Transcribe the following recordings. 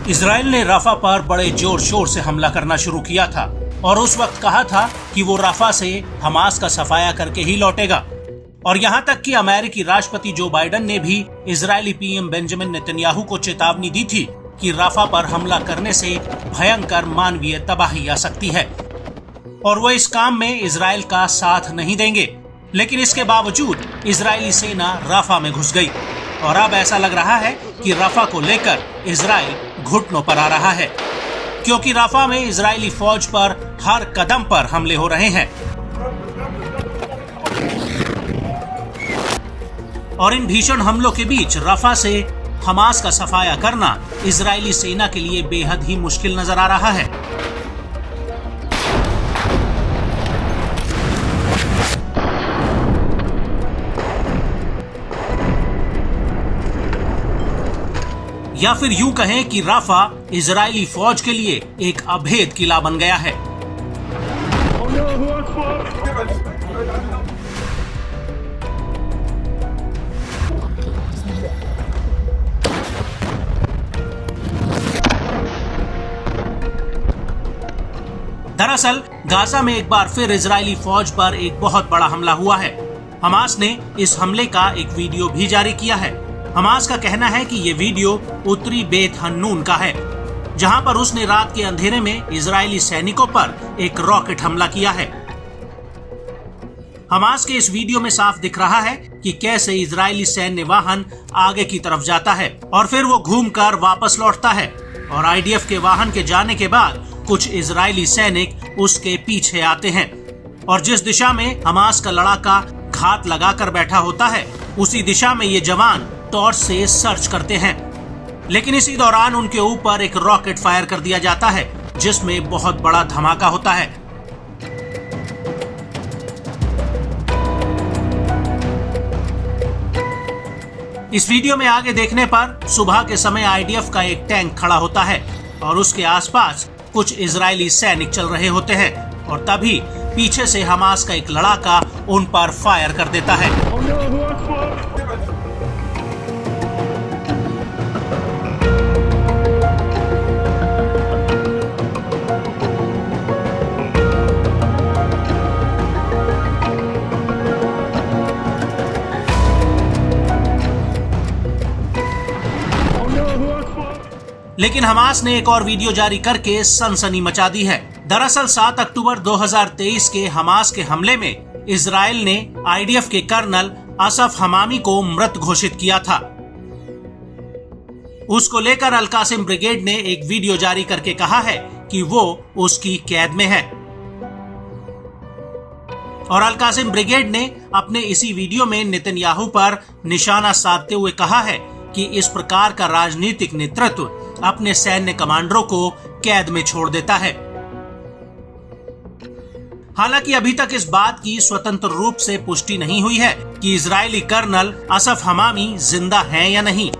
Israel ने Rafa पर बड़े जोर शोर से हमला करना शुरू किया था और उस वक्त कहा था कि वो राफा से हमास का सफाया करके ही लौटेगा। और यहाँ तक कि अमेरिकी राष्ट्रपति जो बाइडेन ने भी इजरायली पीएम बेंजामिन नेतन्याहू को चेतावनी दी थी कि राफा पर हमला करने से भयंकर मानवीय तबाही आ सकती है और वो इस काम में इजराइल का साथ नहीं देंगे। लेकिन इसके बावजूद इजरायली सेना राफा में घुस गई और अब ऐसा लग रहा है कि राफा को लेकर इजराइल घुटनों पर आ रहा है, क्योंकि राफा में इजरायली फौज पर हर कदम पर हमले हो रहे हैं और इन भीषण हमलों के बीच राफा से हमास का सफाया करना इजरायली सेना के लिए बेहद ही मुश्किल नजर आ रहा है। या फिर यूं कहें कि राफा इजरायली फौज के लिए एक अभेद किला बन गया है। दरअसल गाजा में एक बार फिर इजरायली फौज पर एक बहुत बड़ा हमला हुआ है। हमास ने इस हमले का एक वीडियो भी जारी किया है। हमास का कहना है कि ये वीडियो उत्तरी बेत हन्नून का है, जहां पर उसने रात के अंधेरे में इजरायली सैनिकों पर एक रॉकेट हमला किया है। हमास के इस वीडियो में साफ दिख रहा है कि कैसे इजरायली सैन्य वाहन आगे की तरफ जाता है और फिर वो घूमकर वापस लौटता है और आईडीएफ के वाहन के जाने के बाद कुछ इजरायली सैनिक उसके पीछे आते हैं और जिस दिशा में हमास का लड़ाका घात लगाकर बैठा होता है उसी दिशा में ये जवान टॉर्च से सर्च करते हैं। लेकिन इसी दौरान उनके ऊपर एक रॉकेट फायर कर दिया जाता है जिसमें बहुत बड़ा धमाका होता है। इस वीडियो में आगे देखने पर सुबह के समय आईडीएफ का एक टैंक खड़ा होता है और उसके आसपास कुछ इजरायली सैनिक चल रहे होते हैं और तभी पीछे से हमास का एक लड़ाका उन पर फायर कर देता है। लेकिन हमास ने एक और वीडियो जारी करके सनसनी मचा दी है। दरअसल 7 अक्टूबर 2023 के हमास के हमले में इजराइल ने आईडीएफ के कर्नल असफ हमामी को मृत घोषित किया था। उसको लेकर अल कासिम ब्रिगेड ने एक वीडियो जारी करके कहा है कि वो उसकी कैद में है और अल कासिम ब्रिगेड ने अपने इसी वीडियो में नेतन्याहू पर निशाना साधते हुए कहा है कि इस प्रकार का राजनीतिक नेतृत्व अपने सैन्य कमांडरों को कैद में छोड़ देता है। हालांकि अभी तक इस बात की स्वतंत्र रूप से पुष्टि नहीं हुई है कि इजरायली कर्नल असफ हमामी जिंदा हैं या नहीं।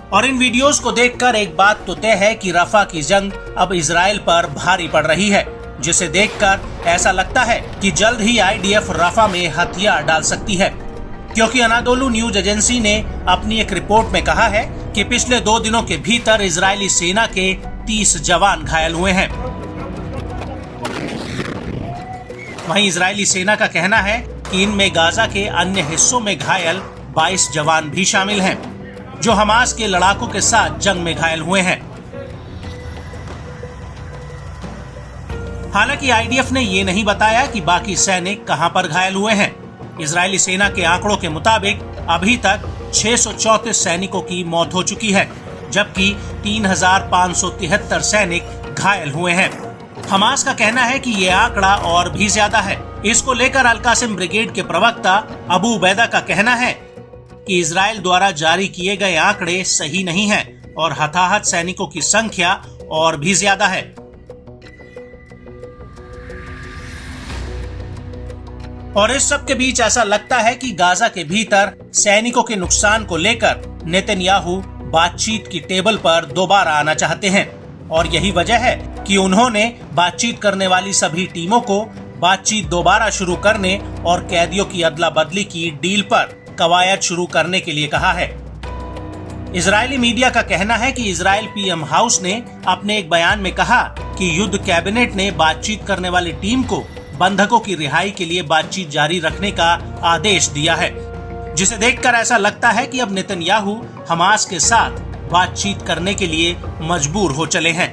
और इन वीडियोस को देखकर एक बात तो तय है कि राफा की जंग अब इजराइल पर भारी पड़ रही है, जिसे देखकर ऐसा लगता है कि जल्द ही आईडीएफ राफा में हथियार डाल सकती है, क्योंकि अनादोलू न्यूज एजेंसी ने अपनी एक रिपोर्ट में कहा है कि पिछले 2 दिनों के भीतर इजरायली सेना के 30 जवान घायल हुए हैं। वहीं इजरायली सेना का कहना है कि इनमें गाजा के अन्य हिस्सों में घायल 22 जवान भी शामिल हैं, जो हमास के लड़ाकों के साथ जंग में घायल हुए हैं। हालांकि आईडीएफ ने ये नहीं बताया कि बाकी सैनिक कहां पर घायल हुए हैं। इजरायली सेना के आंकड़ों के मुताबिक अभी तक 634 सैनिकों की मौत हो चुकी है, जबकि 3573 सैनिक घायल हुए हैं। हमास का कहना है कि ये आंकड़ा और भी ज्यादा है। इसको लेकर अल कासिम ब्रिगेड के प्रवक्ता अबू उबैदा का कहना है कि इजराइल द्वारा जारी किए गए आंकड़े सही नहीं हैं और हताहत सैनिकों की संख्या और भी ज्यादा है। और इस सब के बीच ऐसा लगता है कि गाजा के भीतर सैनिकों के नुकसान को लेकर नेतन्याहू बातचीत की टेबल पर दोबारा आना चाहते हैं और यही वजह है कि उन्होंने बातचीत करने वाली सभी टीमों को बातचीत दोबारा शुरू करने और कैदियों की अदला बदली की डील पर कवायद शुरू करने के लिए कहा है। इजरायली मीडिया का कहना है कि इजरायल पीएम हाउस ने अपने एक बयान में कहा कि युद्ध कैबिनेट ने बातचीत करने वाली टीम को बंधकों की रिहाई के लिए बातचीत जारी रखने का आदेश दिया है, जिसे देखकर ऐसा लगता है कि अब नेतन्याहू हमास के साथ बातचीत करने के लिए मजबूर हो चले हैं।